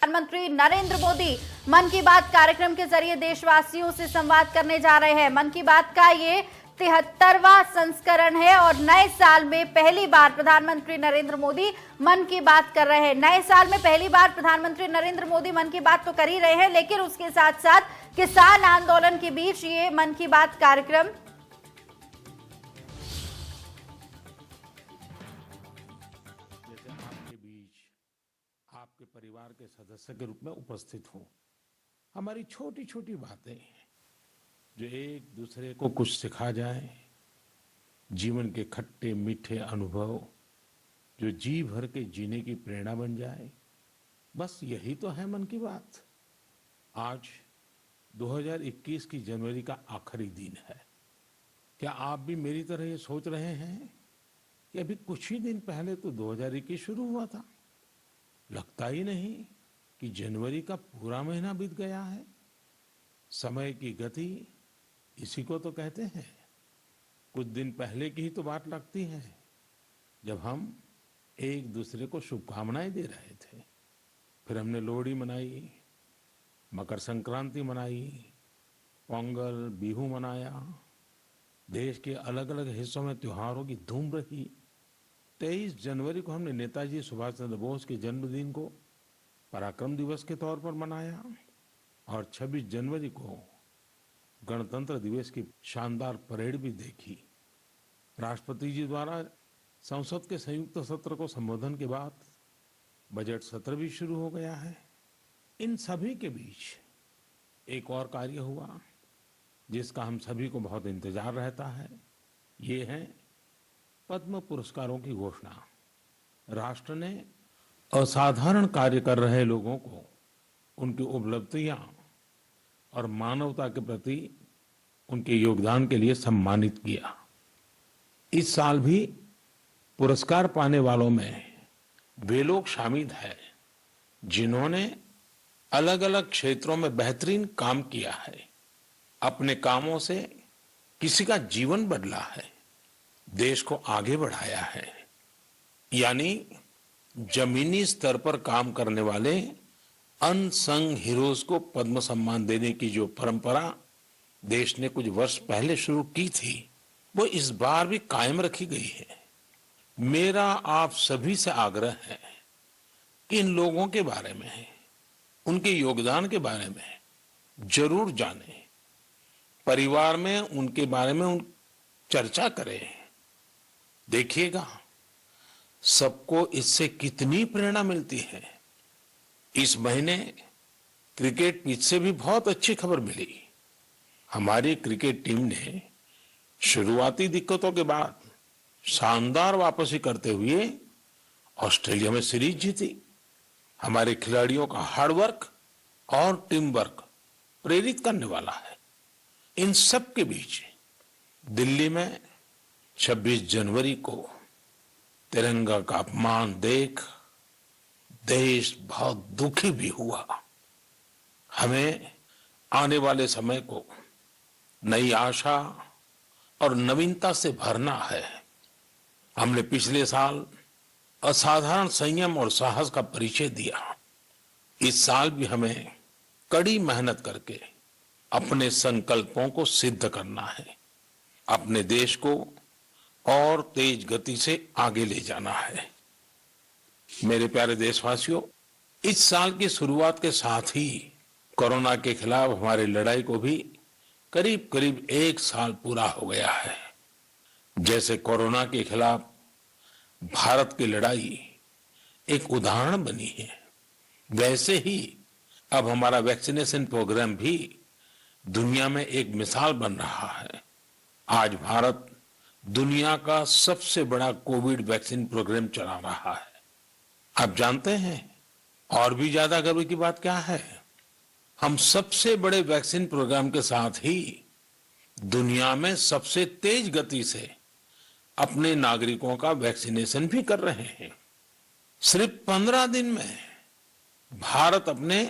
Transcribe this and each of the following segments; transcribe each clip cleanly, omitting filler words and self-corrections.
प्रधानमंत्री नरेंद्र मोदी मन की बात कार्यक्रम के जरिए देशवासियों से संवाद करने जा रहे हैं। मन की बात का ये 73वां संस्करण है और नए साल में पहली बार प्रधानमंत्री नरेंद्र मोदी मन की बात कर रहे हैं। नए साल में पहली बार प्रधानमंत्री नरेंद्र मोदी मन की बात तो कर ही रहे हैं, लेकिन उसके साथ साथ किसान आंदोलन के बीच ये मन की बात कार्यक्रम आपके परिवार के सदस्य के रूप में उपस्थित हूं। हमारी छोटी छोटी बातें जो एक दूसरे को कुछ सिखा जाए, जीवन के खट्टे मीठे अनुभव जो जी भर के जीने की प्रेरणा बन जाए, बस यही तो है मन की बात। आज 2021 की जनवरी का आखिरी दिन है। क्या आप भी मेरी तरह ये सोच रहे हैं कि अभी कुछ ही दिन पहले तो 2021 शुरू हुआ था? लगता ही नहीं कि जनवरी का पूरा महीना बीत गया है। समय की गति इसी को तो कहते हैं। कुछ दिन पहले की ही तो बात लगती है जब हम एक दूसरे को शुभकामनाएं दे रहे थे। फिर हमने लोहड़ी मनाई, मकर संक्रांति मनाई, पोंगल, बिहू मनाया। देश के अलग अलग हिस्सों में त्योहारों की धूम रही। 23 जनवरी को हमने नेताजी सुभाष चंद्र बोस के जन्मदिन को पराक्रम दिवस के तौर पर मनाया और 26 जनवरी को गणतंत्र दिवस की शानदार परेड भी देखी। राष्ट्रपति जी द्वारा संसद के संयुक्त सत्र को संबोधन के बाद बजट सत्र भी शुरू हो गया है। इन सभी के बीच एक और कार्य हुआ जिसका हम सभी को बहुत इंतजार रहता है। ये है पद्म पुरस्कारों की घोषणा। राष्ट्र ने असाधारण कार्य कर रहे लोगों को उनकी उपलब्धियां और मानवता के प्रति उनके योगदान के लिए सम्मानित किया। इस साल भी पुरस्कार पाने वालों में वे लोग शामिल हैं जिन्होंने अलग अलग क्षेत्रों में बेहतरीन काम किया है। अपने कामों से किसी का जीवन बदला है, देश को आगे बढ़ाया है। यानी जमीनी स्तर पर काम करने वाले अनसंग हीरोज को पद्म सम्मान देने की जो परंपरा देश ने कुछ वर्ष पहले शुरू की थी, वो इस बार भी कायम रखी गई है। मेरा आप सभी से आग्रह है कि इन लोगों के बारे में, उनके योगदान के बारे में जरूर जानें, परिवार में उनके बारे में चर्चा करें। देखिएगा सबको इससे कितनी प्रेरणा मिलती है। इस महीने क्रिकेट पिच से भी बहुत अच्छी खबर मिली। हमारी क्रिकेट टीम ने शुरुआती दिक्कतों के बाद शानदार वापसी करते हुए ऑस्ट्रेलिया में सीरीज जीती। हमारे खिलाड़ियों का हार्डवर्क और टीम वर्क प्रेरित करने वाला है। इन सब के बीच दिल्ली में 26 जनवरी को तिरंगा का अपमान देख देश बहुत दुखी भी हुआ। हमें आने वाले समय को नई आशा और नवीनता से भरना है। हमने पिछले साल असाधारण संयम और साहस का परिचय दिया। इस साल भी हमें कड़ी मेहनत करके अपने संकल्पों को सिद्ध करना है। अपने देश को और तेज गति से आगे ले जाना है। मेरे प्यारे देशवासियों, इस साल की शुरुआत के साथ ही कोरोना के खिलाफ हमारी लड़ाई को भी करीब करीब 1 साल पूरा हो गया है। जैसे कोरोना के खिलाफ भारत की लड़ाई एक उदाहरण बनी है, वैसे ही अब हमारा वैक्सीनेशन प्रोग्राम भी दुनिया में एक मिसाल बन रहा है। आज भारत दुनिया का सबसे बड़ा कोविड वैक्सीन प्रोग्राम चला रहा है। आप जानते हैं और भी ज्यादा गर्व की बात क्या है? हम सबसे बड़े वैक्सीन प्रोग्राम के साथ ही दुनिया में सबसे तेज गति से अपने नागरिकों का वैक्सीनेशन भी कर रहे हैं। सिर्फ 15 दिन में भारत अपने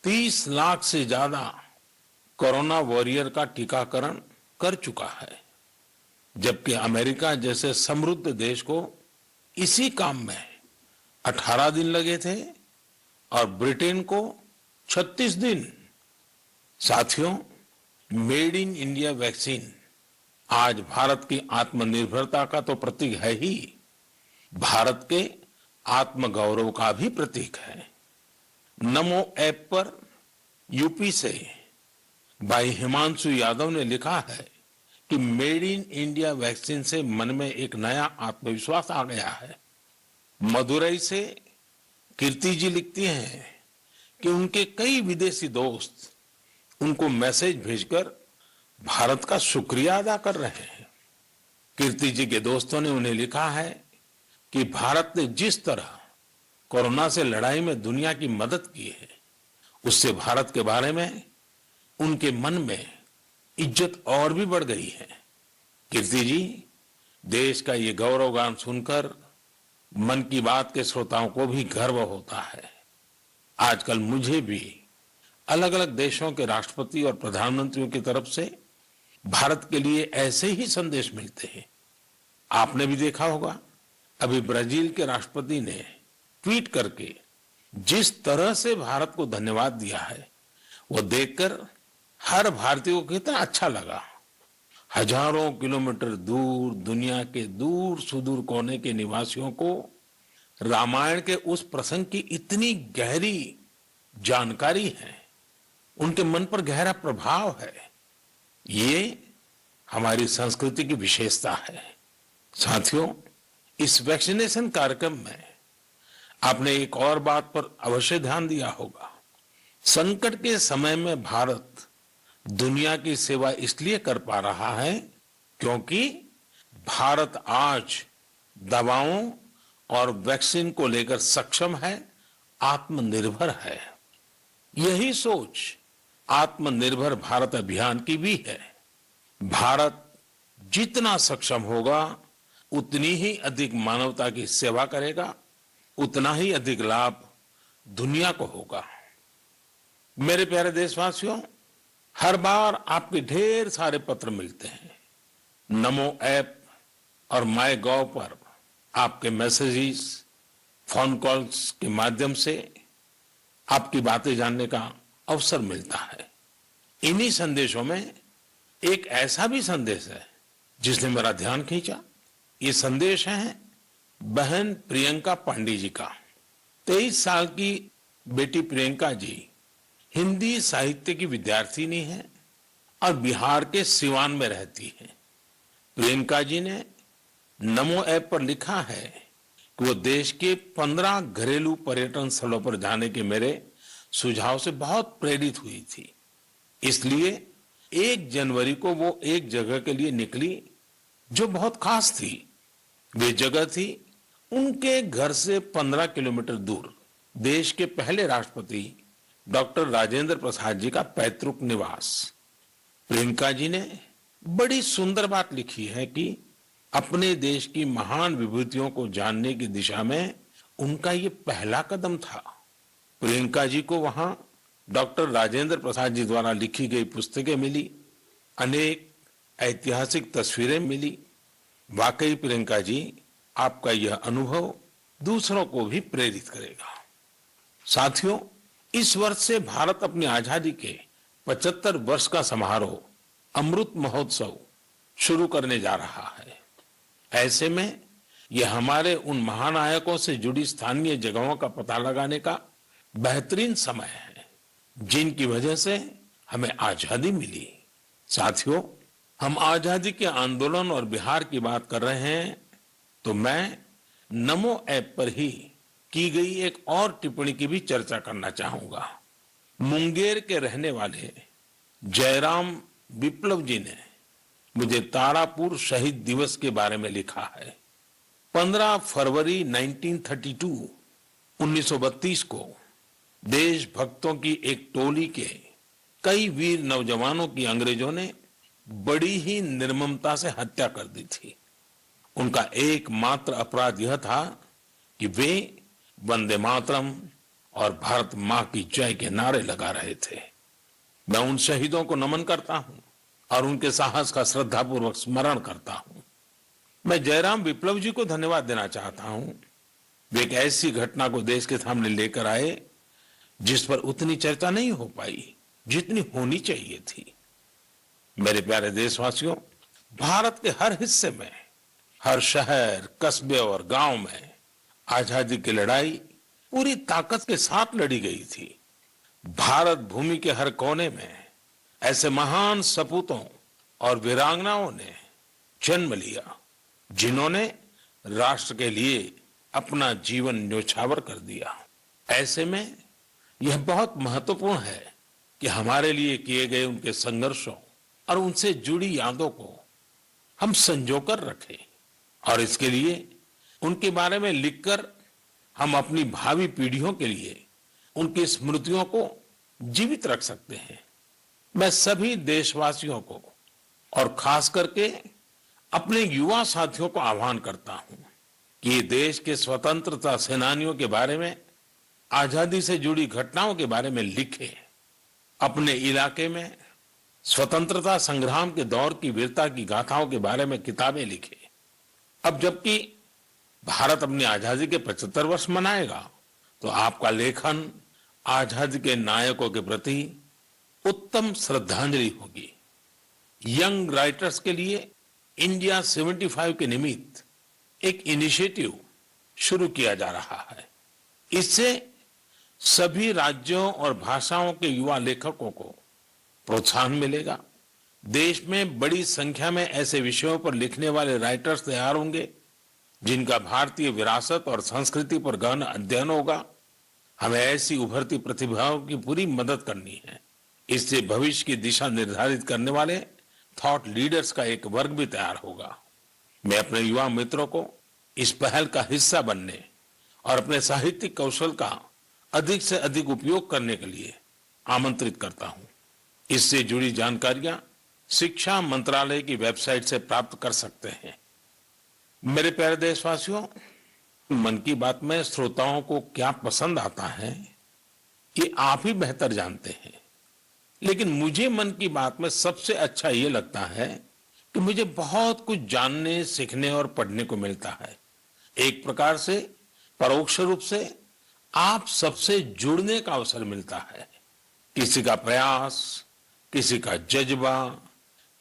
30 लाख से ज्यादा कोरोना वॉरियर का टीकाकरण कर चुका है, जबकि अमेरिका जैसे समृद्ध देश को इसी काम में 18 दिन लगे थे और ब्रिटेन को 36 दिन। साथियों, मेड इन इंडिया वैक्सीन आज भारत की आत्मनिर्भरता का तो प्रतीक है ही, भारत के आत्मगौरव का भी प्रतीक है। नमो ऐप पर यूपी से भाई हिमांशु यादव ने लिखा है कि मेड इन इंडिया वैक्सीन से मन में एक नया आत्मविश्वास आ गया है। मदुरई से कीर्ति जी लिखती हैं कि उनके कई विदेशी दोस्त उनको मैसेज भेजकर भारत का शुक्रिया अदा कर रहे हैं। कीर्ति जी के दोस्तों ने उन्हें लिखा है कि भारत ने जिस तरह कोरोना से लड़ाई में दुनिया की मदद की है, उससे भारत के बारे में उनके मन में इज्जत और भी बढ़ गई है। कीर्ति जी, देश का ये गौरवगान सुनकर मन की बात के श्रोताओं को भी गर्व होता है। आजकल मुझे भी अलग अलग देशों के राष्ट्रपति और प्रधानमंत्रियों की तरफ से भारत के लिए ऐसे ही संदेश मिलते हैं। आपने भी देखा होगा, अभी ब्राजील के राष्ट्रपति ने ट्वीट करके जिस तरह से भारत को धन्यवाद दिया है, वो देखकर हर भारतीय को कितना अच्छा लगा। हजारों किलोमीटर दूर दुनिया के दूर सुदूर कोने के निवासियों को रामायण के उस प्रसंग की इतनी गहरी जानकारी है, उनके मन पर गहरा प्रभाव है। ये हमारी संस्कृति की विशेषता है। साथियों, इस वैक्सीनेशन कार्यक्रम में आपने एक और बात पर अवश्य ध्यान दिया होगा। संकट के समय में भारत दुनिया की सेवा इसलिए कर पा रहा है क्योंकि भारत आज दवाओं और वैक्सीन को लेकर सक्षम है, आत्मनिर्भर है। यही सोच आत्मनिर्भर भारत अभियान की भी है। भारत जितना सक्षम होगा, उतनी ही अधिक मानवता की सेवा करेगा, उतना ही अधिक लाभ दुनिया को होगा। मेरे प्यारे देशवासियों, हर बार आपके ढेर सारे पत्र मिलते हैं। नमो ऐप और माय गॉव पर आपके मैसेजेस, फोन कॉल्स के माध्यम से आपकी बातें जानने का अवसर मिलता है। इन्हीं संदेशों में एक ऐसा भी संदेश है जिसने मेरा ध्यान खींचा। ये संदेश है बहन प्रियंका पांडे जी का। 23 साल की बेटी प्रियंका जी हिंदी साहित्य की विद्यार्थिनी है और बिहार के सिवान में रहती है। प्रियंका जी ने नमो ऐप पर लिखा है कि वो देश के 15 घरेलू पर्यटन स्थलों पर जाने के मेरे सुझाव से बहुत प्रेरित हुई थी। इसलिए 1 जनवरी को वो एक जगह के लिए निकली जो बहुत खास थी। वे जगह थी उनके घर से 15 किलोमीटर दूर देश के पहले राष्ट्रपति डॉक्टर राजेंद्र प्रसाद जी का पैतृक निवास। प्रियंका जी ने बड़ी सुंदर बात लिखी है कि अपने देश की महान विभूतियों को जानने की दिशा में उनका ये पहला कदम था। प्रियंका जी को वहां डॉक्टर राजेंद्र प्रसाद जी द्वारा लिखी गई पुस्तकें मिली, अनेक ऐतिहासिक तस्वीरें मिली। वाकई प्रियंका जी, आपका यह अनुभव दूसरों को भी प्रेरित करेगा। साथियों, इस वर्ष से भारत अपनी आजादी के 75 वर्ष का समारोह अमृत महोत्सव शुरू करने जा रहा है। ऐसे में यह हमारे उन महानायकों से जुड़ी स्थानीय जगहों का पता लगाने का बेहतरीन समय है जिनकी वजह से हमें आजादी मिली। साथियों, हम आजादी के आंदोलन और बिहार की बात कर रहे हैं तो मैं नमो ऐप पर ही की गई एक और टिप्पणी की भी चर्चा करना चाहूंगा। मुंगेर के रहने वाले जयराम विप्लव जी ने मुझे तारापुर शहीद दिवस के बारे में लिखा है। 15 फरवरी 1932 को देशभक्तों की एक टोली के कई वीर नौजवानों की अंग्रेजों ने बड़ी ही निर्ममता से हत्या कर दी थी। उनका एकमात्र अपराध यह था कि वे वंदे मातरम और भारत मां की जय के नारे लगा रहे थे। मैं उन शहीदों को नमन करता हूं और उनके साहस का श्रद्धापूर्वक स्मरण करता हूं। मैं जयराम विप्लव जी को धन्यवाद देना चाहता हूं। वे एक ऐसी घटना को देश के सामने लेकर आए जिस पर उतनी चर्चा नहीं हो पाई जितनी होनी चाहिए थी। मेरे प्यारे देशवासियों, भारत के हर हिस्से में, हर शहर, कस्बे और गांव में आजादी की लड़ाई पूरी ताकत के साथ लड़ी गई थी। भारत भूमि के हर कोने में ऐसे महान सपूतों और वीरांगनाओं ने जन्म लिया जिन्होंने राष्ट्र के लिए अपना जीवन न्योछावर कर दिया। ऐसे में यह बहुत महत्वपूर्ण है कि हमारे लिए किए गए उनके संघर्षों और उनसे जुड़ी यादों को हम संजोकर रखें और इसके लिए उनके बारे में लिखकर हम अपनी भावी पीढ़ियों के लिए उनकी स्मृतियों को जीवित रख सकते हैं। मैं सभी देशवासियों को और खास करके अपने युवा साथियों को आह्वान करता हूं कि ये देश के स्वतंत्रता सेनानियों के बारे में, आजादी से जुड़ी घटनाओं के बारे में लिखें। अपने इलाके में स्वतंत्रता संग्राम के दौर की वीरता की गाथाओं के बारे में किताबें लिखें। अब जबकि भारत अपनी आजादी के 75 वर्ष मनाएगा, तो आपका लेखन आजादी के नायकों के प्रति उत्तम श्रद्धांजलि होगी। यंग राइटर्स के लिए इंडिया 75 के निमित्त एक इनिशिएटिव शुरू किया जा रहा है। इससे सभी राज्यों और भाषाओं के युवा लेखकों को प्रोत्साहन मिलेगा। देश में बड़ी संख्या में ऐसे विषयों पर लिखने वाले राइटर्स तैयार होंगे जिनका भारतीय विरासत और संस्कृति पर गहन अध्ययन होगा। हमें ऐसी उभरती प्रतिभाओं की पूरी मदद करनी है। इससे भविष्य की दिशा निर्धारित करने वाले थॉट लीडर्स का एक वर्ग भी तैयार होगा। मैं अपने युवा मित्रों को इस पहल का हिस्सा बनने और अपने साहित्यिक कौशल का अधिक से अधिक उपयोग करने के लिए आमंत्रित करता हूं। इससे जुड़ी जानकारियां शिक्षा मंत्रालय की वेबसाइट से प्राप्त कर सकते हैं। मेरे प्यारे देशवासियों, मन की बात में श्रोताओं को क्या पसंद आता है ये आप ही बेहतर जानते हैं, लेकिन मुझे मन की बात में सबसे अच्छा ये लगता है कि मुझे बहुत कुछ जानने, सीखने और पढ़ने को मिलता है। एक प्रकार से परोक्ष रूप से आप सबसे जुड़ने का अवसर मिलता है। किसी का प्रयास, किसी का जज्बा,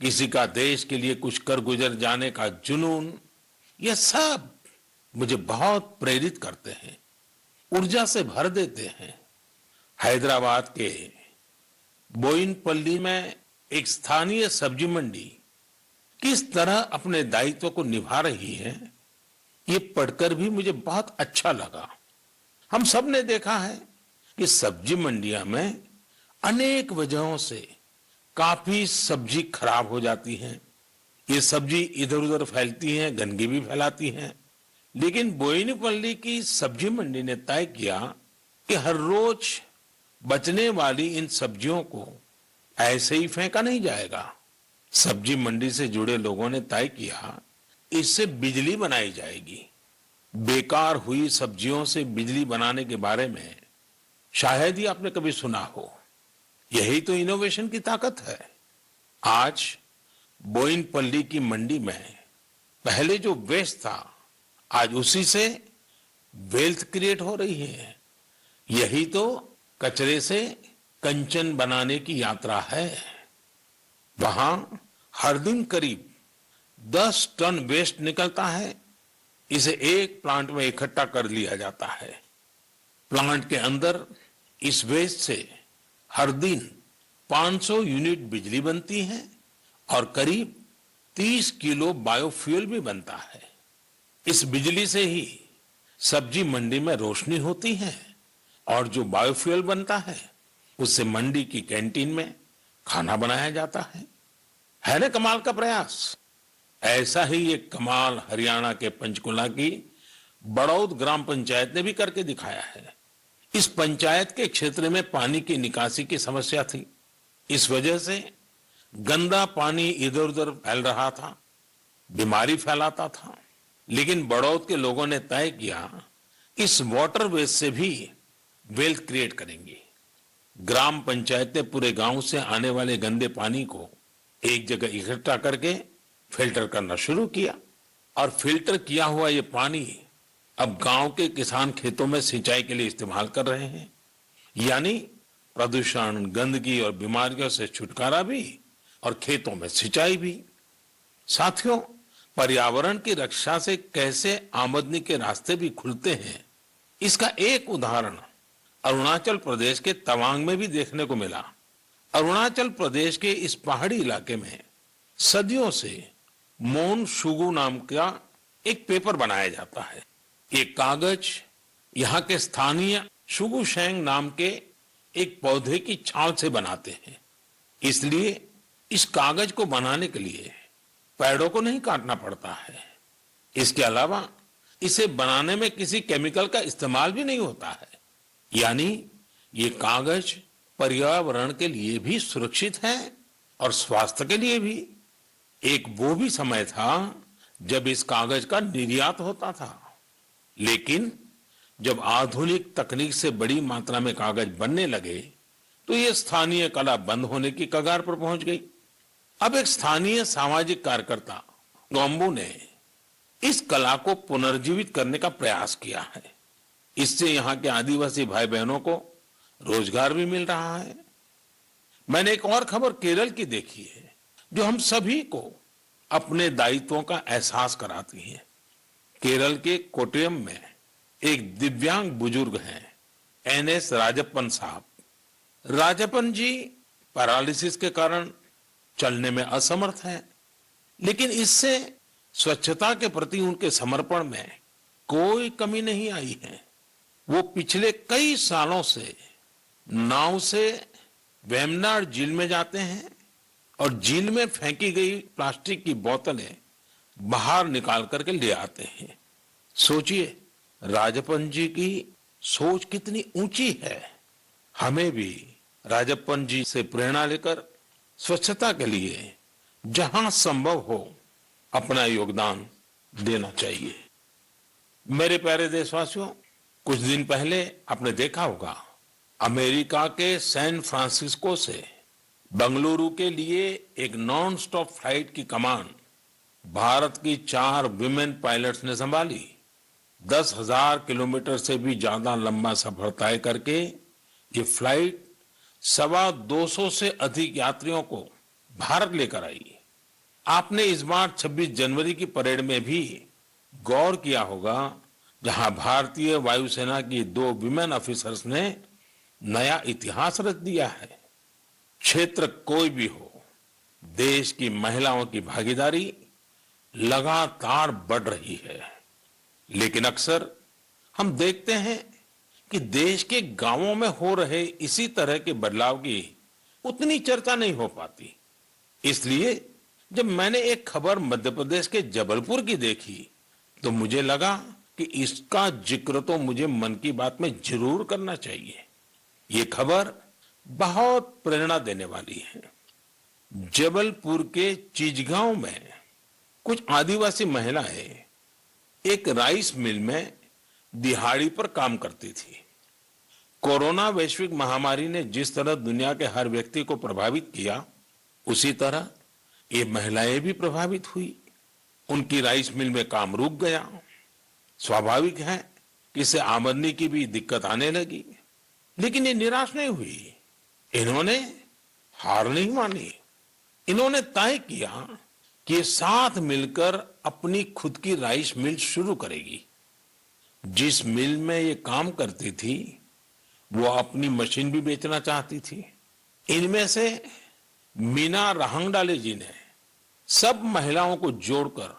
किसी का देश के लिए कुछ कर गुजर जाने का जुनून, ये सब मुझे बहुत प्रेरित करते हैं, ऊर्जा से भर देते हैं। हैदराबाद के बोयिनपल्ली में एक स्थानीय सब्जी मंडी किस तरह अपने दायित्व को निभा रही है, ये पढ़कर भी मुझे बहुत अच्छा लगा। हम सब ने देखा है कि सब्जी मंडियां में अनेक वजहों से काफी सब्जी खराब हो जाती है। ये सब्जी इधर उधर फैलती है, गंदगी भी फैलाती है। लेकिन बोयिनपल्ली की सब्जी मंडी ने तय किया कि हर रोज बचने वाली इन सब्जियों को ऐसे ही फेंका नहीं जाएगा। सब्जी मंडी से जुड़े लोगों ने तय किया इससे बिजली बनाई जाएगी। बेकार हुई सब्जियों से बिजली बनाने के बारे में शायद ही आपने कभी सुना हो। यही तो इनोवेशन की ताकत है। आज बोयिनपल्ली की मंडी में पहले जो वेस्ट था, आज उसी से वेल्थ क्रिएट हो रही है। यही तो कचरे से कंचन बनाने की यात्रा है। वहां हर दिन करीब 10 टन वेस्ट निकलता है। इसे एक प्लांट में इकट्ठा कर लिया जाता है। प्लांट के अंदर इस वेस्ट से हर दिन 500 यूनिट बिजली बनती है और करीब 30 किलो बायोफ्यूल भी बनता है। इस बिजली से ही सब्जी मंडी में रोशनी होती है और जो बायोफ्यूल बनता है उससे मंडी की कैंटीन में खाना बनाया जाता है ना कमाल का प्रयास। ऐसा ही एक कमाल हरियाणा के पंचकुला की बड़ौद ग्राम पंचायत ने भी करके दिखाया है। इस पंचायत के क्षेत्र में पानी की निकासी की समस्या थी। इस वजह से गंदा पानी इधर उधर फैल रहा था, बीमारी फैलाता था। लेकिन बड़ौद के लोगों ने तय किया इस वाटर वेस्ट से भी वेल्थ क्रिएट करेंगे। ग्राम पंचायत ने पूरे गांव से आने वाले गंदे पानी को एक जगह इकट्ठा करके फिल्टर करना शुरू किया और फिल्टर किया हुआ ये पानी अब गांव के किसान खेतों में सिंचाई के लिए इस्तेमाल कर रहे हैं। यानी प्रदूषण, गंदगी और बीमारियों से छुटकारा भी और खेतों में सिंचाई भी। साथियों, पर्यावरण की रक्षा से कैसे आमदनी के रास्ते भी खुलते हैं, इसका एक उदाहरण अरुणाचल प्रदेश के तवांग में भी देखने को मिला। अरुणाचल प्रदेश के इस पहाड़ी इलाके में सदियों से मोन शुगु नाम का एक पेपर बनाया जाता है। ये कागज यहाँ के स्थानीय शुगु शेंग नाम के एक पौधे की छाल से बनाते हैं। इसलिए इस कागज को बनाने के लिए पेड़ों को नहीं काटना पड़ता है। इसके अलावा इसे बनाने में किसी केमिकल का इस्तेमाल भी नहीं होता है। यानी ये कागज पर्यावरण के लिए भी सुरक्षित है और स्वास्थ्य के लिए भी। एक वो भी समय था जब इस कागज का निर्यात होता था, लेकिन जब आधुनिक तकनीक से बड़ी मात्रा में कागज बनने लगे तो ये स्थानीय कला बंद होने की कगार पर पहुंच गई। अब एक स्थानीय सामाजिक कार्यकर्ता गोम्बू ने इस कला को पुनर्जीवित करने का प्रयास किया है। इससे यहाँ के आदिवासी भाई बहनों को रोजगार भी मिल रहा है। मैंने एक और खबर केरल की देखी है जो हम सभी को अपने दायित्वों का एहसास कराती है। केरल के कोट्टयम में एक दिव्यांग बुजुर्ग हैं, एनएस राजप्पन साहब। राजप्पन जी पैरालिसिस के कारण चलने में असमर्थ हैं, लेकिन इससे स्वच्छता के प्रति उनके समर्पण में कोई कमी नहीं आई है। वो पिछले कई सालों से नाव से वेमनाड झील में जाते हैं और झील में फेंकी गई प्लास्टिक की बोतलें बाहर निकाल करके ले आते हैं। सोचिए, राजप्पन जी की सोच कितनी ऊंची है। हमें भी राजप्पन जी से प्रेरणा लेकर स्वच्छता के लिए जहां संभव हो अपना योगदान देना चाहिए। मेरे प्यारे देशवासियों, कुछ दिन पहले आपने देखा होगा अमेरिका के सैन फ्रांसिस्को से बंगलुरु के लिए एक नॉन स्टॉप फ्लाइट की कमान भारत की 4 विमेन पायलट्स ने संभाली। 10,000 किलोमीटर से भी ज्यादा लंबा सफर तय करके ये फ्लाइट 225 से अधिक यात्रियों को भारत लेकर आई। आपने इस बार 26 जनवरी की परेड में भी गौर किया होगा, जहां भारतीय वायुसेना की 2 विमेन ऑफिसर्स ने नया इतिहास रच दिया है। क्षेत्र कोई भी हो, देश की महिलाओं की भागीदारी लगातार बढ़ रही है। लेकिन अक्सर हम देखते हैं कि देश के गांवों में हो रहे इसी तरह के बदलाव की उतनी चर्चा नहीं हो पाती। इसलिए जब मैंने एक खबर मध्य प्रदेश के जबलपुर की देखी तो मुझे लगा कि इसका जिक्र तो मुझे मन की बात में जरूर करना चाहिए। ये खबर बहुत प्रेरणा देने वाली है। जबलपुर के चिचगांव में कुछ आदिवासी महिलाएं एक राइस मिल में दिहाड़ी पर काम करती थी। कोरोना वैश्विक महामारी ने जिस तरह दुनिया के हर व्यक्ति को प्रभावित किया, उसी तरह ये महिलाएं भी प्रभावित हुई। उनकी राइस मिल में काम रुक गया। स्वाभाविक है कि इससे आमदनी की भी दिक्कत आने लगी, लेकिन ये निराश नहीं हुई। इन्होंने हार नहीं मानी। इन्होंने तय किया कि ये साथ मिलकर अपनी खुद की राइस मिल शुरू करेगी। जिस मिल में ये काम करती थी वो अपनी मशीन भी बेचना चाहती थी। इनमें से मीना रहंगडाले जी ने सब महिलाओं को जोड़कर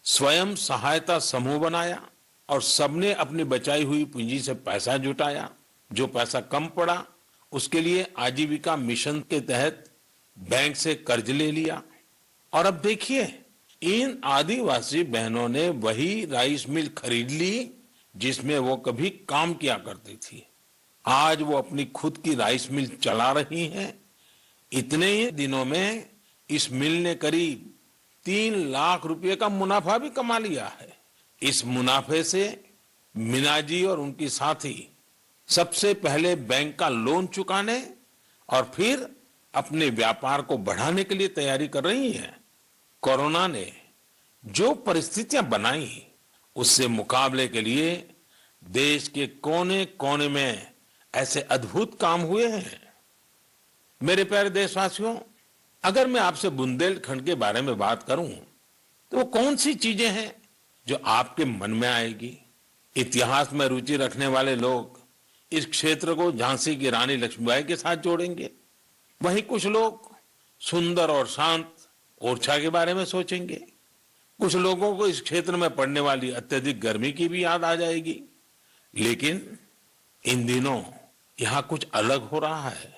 स्वयं सहायता समूह बनाया और सबने अपनी बचाई हुई पूंजी से पैसा जुटाया। जो पैसा कम पड़ा उसके लिए आजीविका मिशन के तहत बैंक से कर्ज ले लिया। और अब देखिए, इन आदिवासी बहनों ने वही राइस मिल खरीद ली जिसमें वो कभी काम किया करती थी। आज वो अपनी खुद की राइस मिल चला रही हैं। इतने ही दिनों में इस मिल ने करीब 3 लाख रुपए का मुनाफा भी कमा लिया है। इस मुनाफे से मीना जी और उनकी साथी सबसे पहले बैंक का लोन चुकाने और फिर अपने व्यापार को बढ़ाने के लिए तैयारी कर रही हैं। कोरोना ने जो परिस्थितियां बनाई, उससे मुकाबले के लिए देश के कोने कोने में ऐसे अद्भुत काम हुए हैं। मेरे प्यारे देशवासियों, अगर मैं आपसे बुंदेलखंड के बारे में बात करूं तो वो कौन सी चीजें हैं जो आपके मन में आएगी। इतिहास में रुचि रखने वाले लोग इस क्षेत्र को झांसी की रानी लक्ष्मीबाई के साथ जोड़ेंगे। वहीं कुछ लोग सुंदर और शांत ओरछा के बारे में सोचेंगे। कुछ लोगों को इस क्षेत्र में पड़ने वाली अत्यधिक गर्मी की भी याद आ जाएगी। लेकिन इन दिनों यहाँ कुछ अलग हो रहा है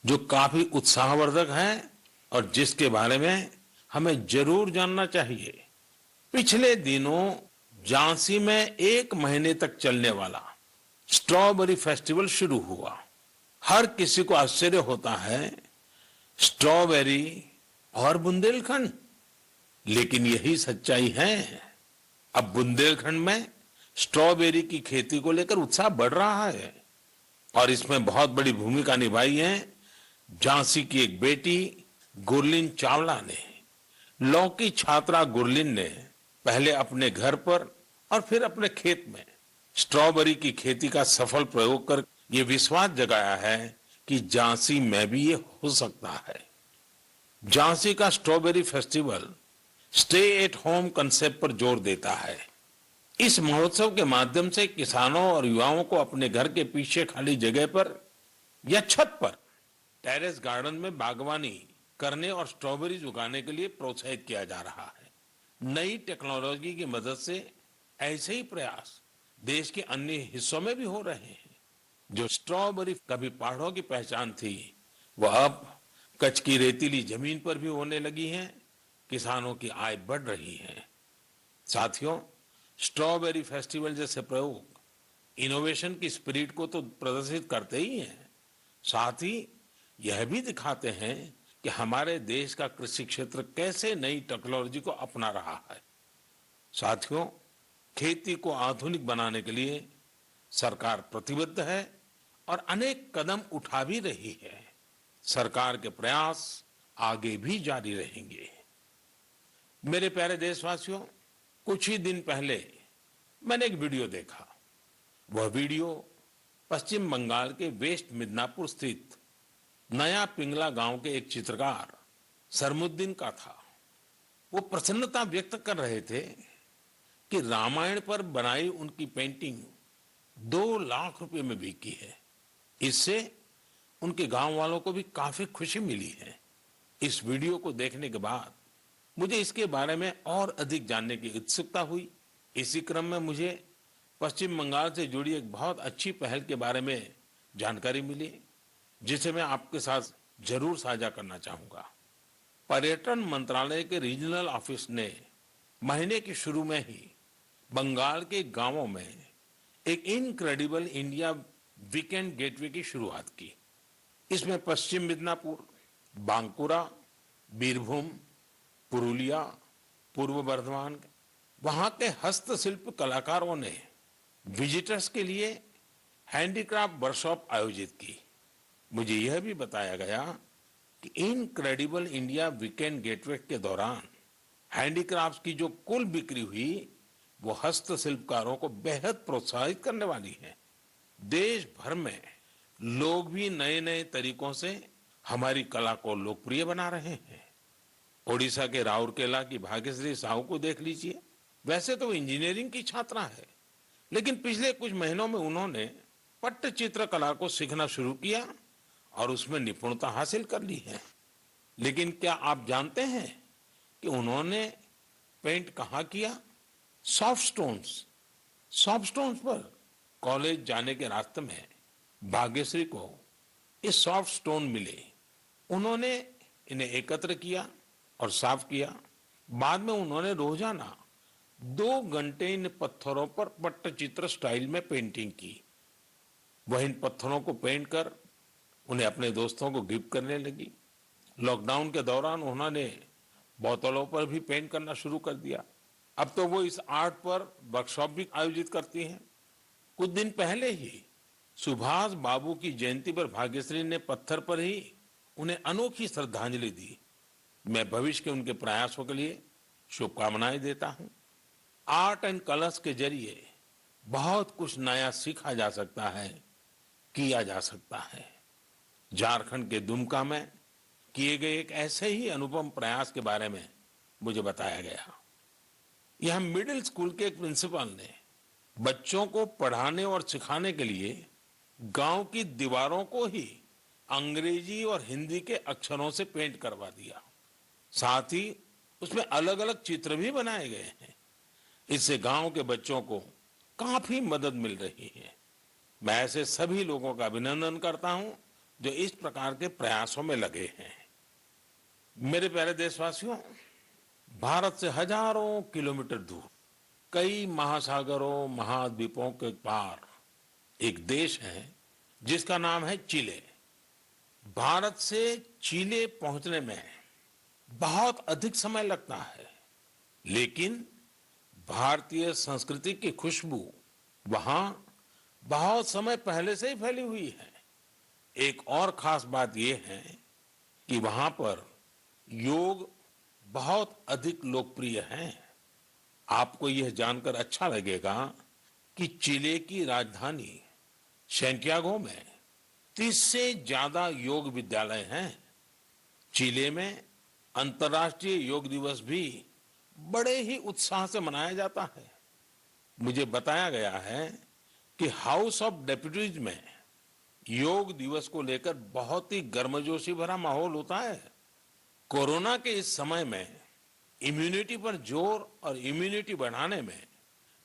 जो काफी उत्साहवर्धक है और जिसके बारे में हमें जरूर जानना चाहिए। पिछले दिनों झांसी में 1 महीने तक चलने वाला स्ट्रॉबेरी फेस्टिवल शुरू हुआ। हर किसी को आश्चर्य होता है, स्ट्रॉबेरी और बुंदेलखंड, लेकिन यही सच्चाई है। अब बुंदेलखंड में स्ट्रॉबेरी की खेती को लेकर उत्साह बढ़ रहा है और इसमें बहुत बड़ी भूमिका निभाई है झांसी की एक बेटी गुरलीन चावला ने। लौकी छात्रा गुरलीन ने पहले अपने घर पर और फिर अपने खेत में स्ट्रॉबेरी की खेती का सफल प्रयोग कर ये विश्वास जगाया है कि झांसी में भी ये हो सकता है। झांसी का strawberry festival stay at home concept पर जोर देता है। इस महोत्सव के माध्यम से किसानों और युवाओं को अपने घर के पीछे खाली जगह पर या छत पर टेरेस गार्डन में बागवानी करने और स्ट्रॉबेरीज उगाने के लिए प्रोत्साहित किया जा रहा है। नई टेक्नोलॉजी की मदद से ऐसे ही प्रयास देश के अन्य हिस्सों में भी हो रहे हैं। जो स्ट्रॉबेरी कभी पहाड़ों की पहचान थी, वह अब कच्छ की रेतीली जमीन पर भी होने लगी है। किसानों की आय बढ़ रही है। साथियों, स्ट्रॉबेरी फेस्टिवल जैसे प्रयोग इनोवेशन की स्पिरिट को तो प्रदर्शित करते ही हैं, साथ ही यह भी दिखाते हैं कि हमारे देश का कृषि क्षेत्र कैसे नई टेक्नोलॉजी को अपना रहा है। साथियों, खेती को आधुनिक बनाने के लिए सरकार प्रतिबद्ध है और अनेक कदम उठा भी रही है। सरकार के प्रयास आगे भी जारी रहेंगे। मेरे प्यारे देशवासियों, कुछ ही दिन पहले मैंने एक वीडियो देखा। वह वीडियो पश्चिम बंगाल के वेस्ट मिदनापुर स्थित नया पिंगला गांव के एक चित्रकार सरमुद्दीन का था। वो प्रसन्नता व्यक्त कर रहे थे कि रामायण पर बनाई उनकी पेंटिंग 2 लाख रुपए में बिकी है। इससे उनके गांव वालों को भी काफी खुशी मिली है। इस वीडियो को देखने के बाद मुझे इसके बारे में और अधिक जानने की उत्सुकता हुई। इसी क्रम में मुझे पश्चिम बंगाल से जुड़ी एक बहुत अच्छी पहल के बारे में जानकारी मिली, जिसे मैं आपके साथ जरूर साझा करना चाहूंगा। पर्यटन मंत्रालय के रीजनल ऑफिस ने महीने के शुरू में ही बंगाल के गांवों में एक इनक्रेडिबल इंडिया वीकेंड गेटवे की शुरुआत की। इसमें पश्चिम मिदनापुर, बांकुरा, बीरभूम, पुरुलिया, पूर्व बर्धमान, वहां के हस्तशिल्प कलाकारों ने विजिटर्स के लिए हैंडीक्राफ्ट वर्कशॉप आयोजित की। मुझे यह भी बताया गया कि इनक्रेडिबल इंडिया वीकेंड गेटवे के दौरान हैंडीक्राफ्ट की जो कुल बिक्री हुई वो हस्तशिल्पकारों को बेहद प्रोत्साहित करने वाली है। देश भर में लोग भी नए नए तरीकों से हमारी कला को लोकप्रिय बना रहे हैं। ओडिशा के राउरकेला की भाग्यश्री साहू को देख लीजिए। वैसे तो इंजीनियरिंग की छात्रा है, लेकिन पिछले कुछ महीनों में उन्होंने पट्टचित्र कला को सीखना शुरू किया और उसमें निपुणता हासिल कर ली है। लेकिन क्या आप जानते हैं कि उन्होंने पेंट कहाँ किया? सॉफ्ट स्टोन्स पर। कॉलेज जाने के रास्ते में भाग्यश्री को ये सॉफ्ट स्टोन मिले। उन्होंने इन्हें एकत्र किया और साफ किया। बाद में उन्होंने रोजाना 2 घंटे इन पत्थरों पर पट्टचित्र स्टाइल में पेंटिंग की। वह इन पत्थरों को पेंट कर उन्हें अपने दोस्तों को गिफ्ट करने लगी। लॉकडाउन के दौरान उन्होंने बोतलों पर भी पेंट करना शुरू कर दिया। अब तो वो इस आर्ट पर वर्कशॉप भी आयोजित करती हैं। कुछ दिन पहले ही सुभाष बाबू की जयंती पर भाग्यश्री ने पत्थर पर ही उन्हें अनोखी श्रद्धांजलि दी। मैं भविष्य के उनके प्रयासों के लिए शुभकामनाएं देता हूं। आर्ट एंड कलर्स के जरिए बहुत कुछ नया सीखा जा सकता है किया जा सकता है। झारखंड के दुमका में किए गए एक ऐसे ही अनुपम प्रयास के बारे में मुझे बताया गया। यहां मिडिल स्कूल के एक प्रिंसिपल ने बच्चों को पढ़ाने और सिखाने के लिए गांव की दीवारों को ही अंग्रेजी और हिंदी के अक्षरों से पेंट करवा दिया। साथ ही उसमें अलग अलग चित्र भी बनाए गए हैं। इससे गांव के बच्चों को काफी मदद मिल रही है। मैं ऐसे सभी लोगों का अभिनंदन करता हूं जो इस प्रकार के प्रयासों में लगे हैं। मेरे प्यारे देशवासियों, भारत से हजारों किलोमीटर दूर, कई महासागरों महाद्वीपों के पार एक देश है जिसका नाम है चिले। भारत से चिले पहुंचने में बहुत अधिक समय लगता है, लेकिन भारतीय संस्कृति की खुशबू वहां बहुत समय पहले से ही फैली हुई है। एक और खास बात यह है कि वहां पर योग बहुत अधिक लोकप्रिय है। आपको यह जानकर अच्छा लगेगा कि चिले की राजधानी सैंटियागो में 30 से ज्यादा योग विद्यालय हैं। चिले में अंतर्राष्ट्रीय योग दिवस भी बड़े ही उत्साह से मनाया जाता है। मुझे बताया गया है कि हाउस ऑफ डेप्यूटीज में योग दिवस को लेकर बहुत ही गर्मजोशी भरा माहौल होता है। कोरोना के इस समय में इम्यूनिटी पर जोर और इम्यूनिटी बढ़ाने में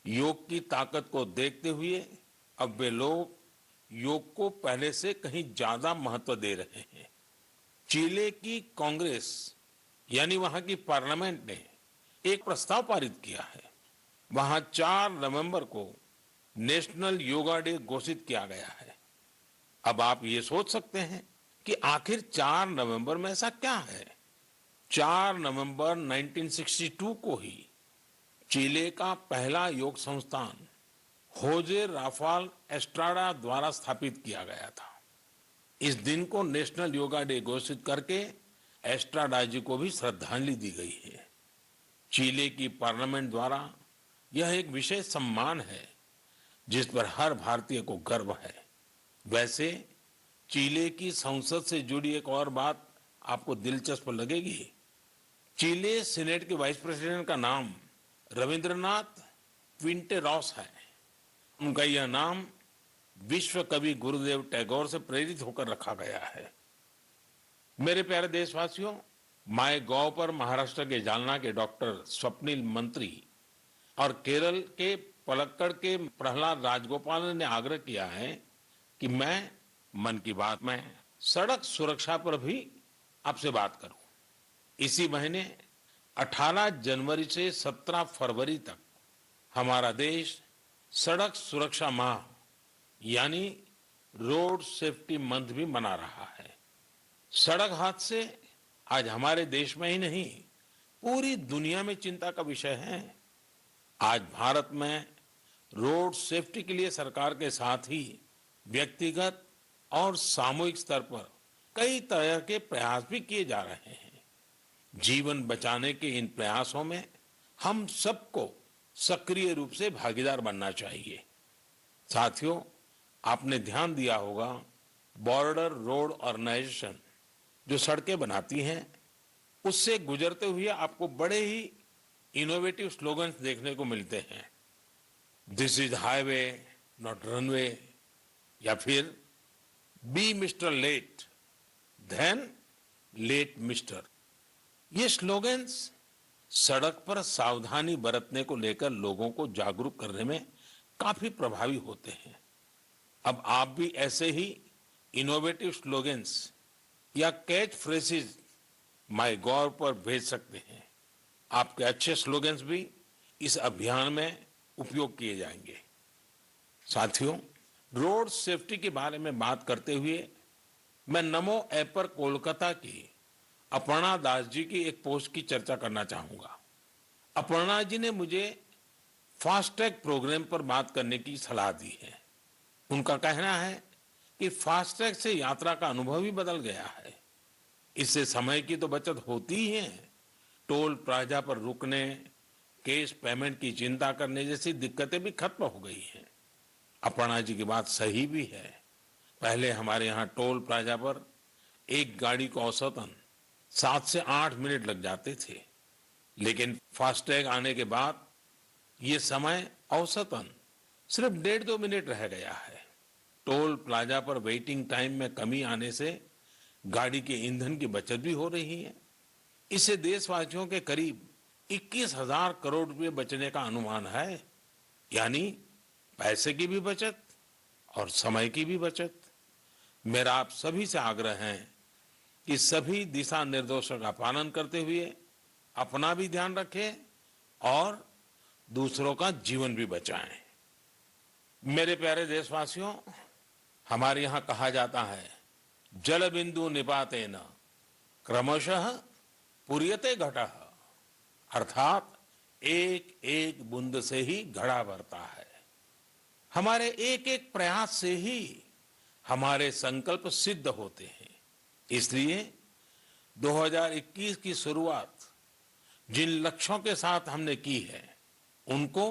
योग की ताकत को देखते हुए अब वे लोग योग को पहले से कहीं ज्यादा महत्व दे रहे हैं। चिले की कांग्रेस यानी वहां की पार्लियामेंट ने एक प्रस्ताव पारित किया है। वहां 4 नवंबर को नेशनल योगा डे घोषित किया गया है। अब आप ये सोच सकते हैं कि आखिर 4 नवंबर में ऐसा क्या है। 4 नवंबर 1962 को ही चिले का पहला योग संस्थान होजे राफाल एस्ट्राडा द्वारा स्थापित किया गया था। इस दिन को नेशनल योगा डे घोषित करके एस्ट्राडा जी को भी श्रद्धांजलि दी गई है। चिले की पार्लियामेंट द्वारा यह एक विशेष सम्मान है जिस पर हर भारतीय को गर्व है। वैसे चिले की संसद से जुड़ी एक और बात आपको दिलचस्प लगेगी। चिले सीनेट के वाइस प्रेसिडेंट का नाम रविंद्रनाथ क्विंटेरॉस है। उनका यह नाम विश्व कवि गुरुदेव टैगोर से प्रेरित होकर रखा गया है। मेरे प्यारे देशवासियों, माय गॉव पर महाराष्ट्र के जालना के डॉक्टर स्वप्निल मंत्री और केरल के पलक्कड़ के प्रहलाद राजगोपाल ने आग्रह किया है कि मैं मन की बात में सड़क सुरक्षा पर भी आपसे बात करूं। इसी महीने 18 जनवरी से 17 फरवरी तक हमारा देश सड़क सुरक्षा माह यानी रोड सेफ्टी मंथ भी मना रहा है। सड़क हादसे आज हमारे देश में ही नहीं पूरी दुनिया में चिंता का विषय है। आज भारत में रोड सेफ्टी के लिए सरकार के साथ ही व्यक्तिगत और सामूहिक स्तर पर कई तरह के प्रयास भी किए जा रहे हैं। जीवन बचाने के इन प्रयासों में हम सबको सक्रिय रूप से भागीदार बनना चाहिए। साथियों, आपने ध्यान दिया होगा बॉर्डर रोड ऑर्गेनाइजेशन जो सड़कें बनाती हैं उससे गुजरते हुए आपको बड़े ही इनोवेटिव स्लोगन्स देखने को मिलते हैं। This is highway not runway, या फिर be mister late than late mister. ये स्लोगन्स सड़क पर सावधानी बरतने को लेकर लोगों को जागरूक करने में काफी प्रभावी होते हैं। अब आप भी ऐसे ही इनोवेटिव स्लोगन्स या कैच फ्रेजेस माय गॉव पर भेज सकते हैं। आपके अच्छे स्लोगन्स भी इस अभियान में उपयोग किए जाएंगे। साथियों, रोड सेफ्टी के बारे में बात करते हुए मैं नमो ऐप पर कोलकाता की अपर्णा दास जी की एक पोस्ट की चर्चा करना चाहूंगा। अपर्णा जी ने मुझे फास्टैग प्रोग्राम पर बात करने की सलाह दी है। उनका कहना है कि फास्टैग से यात्रा का अनुभव ही बदल गया है। इससे समय की तो बचत होती ही है, टोल प्लाजा पर रुकने, कैश पेमेंट की चिंता करने जैसी दिक्कतें भी खत्म हो गई हैं। अपर्णा जी की बात सही भी है, पहले हमारे यहाँ टोल प्लाजा पर एक गाड़ी को औसतन 7 से 8 मिनट लग जाते थे, लेकिन फास्टैग आने के बाद ये समय औसतन सिर्फ 1.5-2 मिनट रह गया है। टोल प्लाजा पर वेटिंग टाइम में कमी आने से गाड़ी के ईंधन की बचत भी हो रही है। इससे देशवासियों के करीब 21,000 करोड़ रुपए बचने का अनुमान है, यानी पैसे की भी बचत और समय की भी बचत। मेरा आप सभी से आग्रह है कि सभी दिशा निर्देशों का पालन करते हुए अपना भी ध्यान रखें और दूसरों का जीवन भी बचाएं। मेरे प्यारे देशवासियों, हमारे यहां कहा जाता है, जल बिंदु निपातेन क्रमशः पूर्यते घटः, अर्थात एक एक बूंद से ही घड़ा भरता है। हमारे एक एक प्रयास से ही हमारे संकल्प सिद्ध होते हैं। इसलिए 2021 की शुरुआत जिन लक्ष्यों के साथ हमने की है, उनको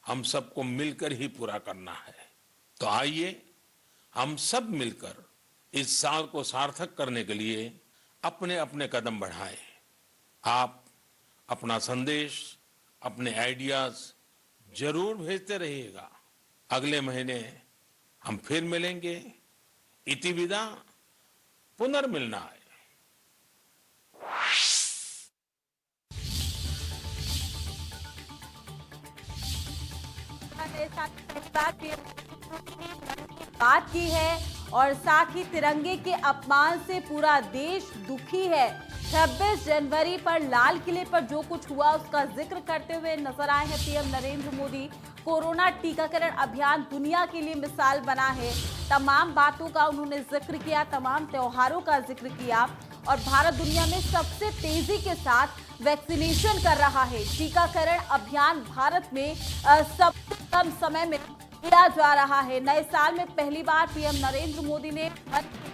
हम सबको मिलकर ही पूरा करना है। तो आइए हम सब मिलकर इस साल को सार्थक करने के लिए अपने अपने कदम बढ़ाएं। आप अपना संदेश, अपने आइडियाज जरूर भेजते रहिएगा। अगले महीने हम फिर मिलेंगे। इति विदा पुनर्मिलनाय। बात की है और साथ ही तिरंगे के अपमान से पूरा देश दुखी है। 26 जनवरी पर लाल किले पर जो कुछ हुआ उसका जिक्र करते हुए नजर आए हैं पीएम नरेंद्र मोदी। कोरोना टीकाकरण अभियान दुनिया के लिए मिसाल बना है। तमाम बातों का उन्होंने जिक्र किया, तमाम त्योहारों का जिक्र किया और भारत दुनिया में सबसे तेजी के साथ वैक्सीनेशन कर रहा है। टीकाकरण अभियान भारत में सबसे कम समय में किया जा रहा है। नए साल में पहली बार पीएम नरेंद्र मोदी ने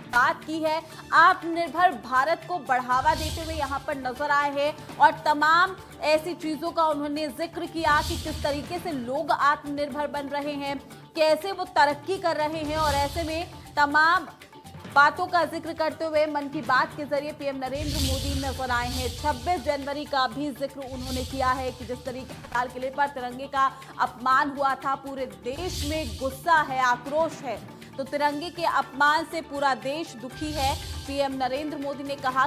बात की है, आत्मनिर्भर भारत को बढ़ावा देते हुए यहाँ पर नजर आए हैं और तमाम ऐसी चीजों का उन्होंने जिक्र किया कि किस तरीके से लोग आत्मनिर्भर बन रहे हैं, कैसे वो तरक्की कर रहे हैं और ऐसे में तमाम बातों का जिक्र करते हुए मन की बात के जरिए पीएम नरेंद्र मोदी नजर आए हैं। 26 जनवरी का भी जिक्र उन्होंने किया है कि जिस तरीके से लाल किले पर तिरंगे का अपमान हुआ था, पूरे देश में गुस्सा है, आक्रोश है। तो तिरंगे के अपमान से पूरा देश दुखी है। पीएम नरेंद्र मोदी ने कहा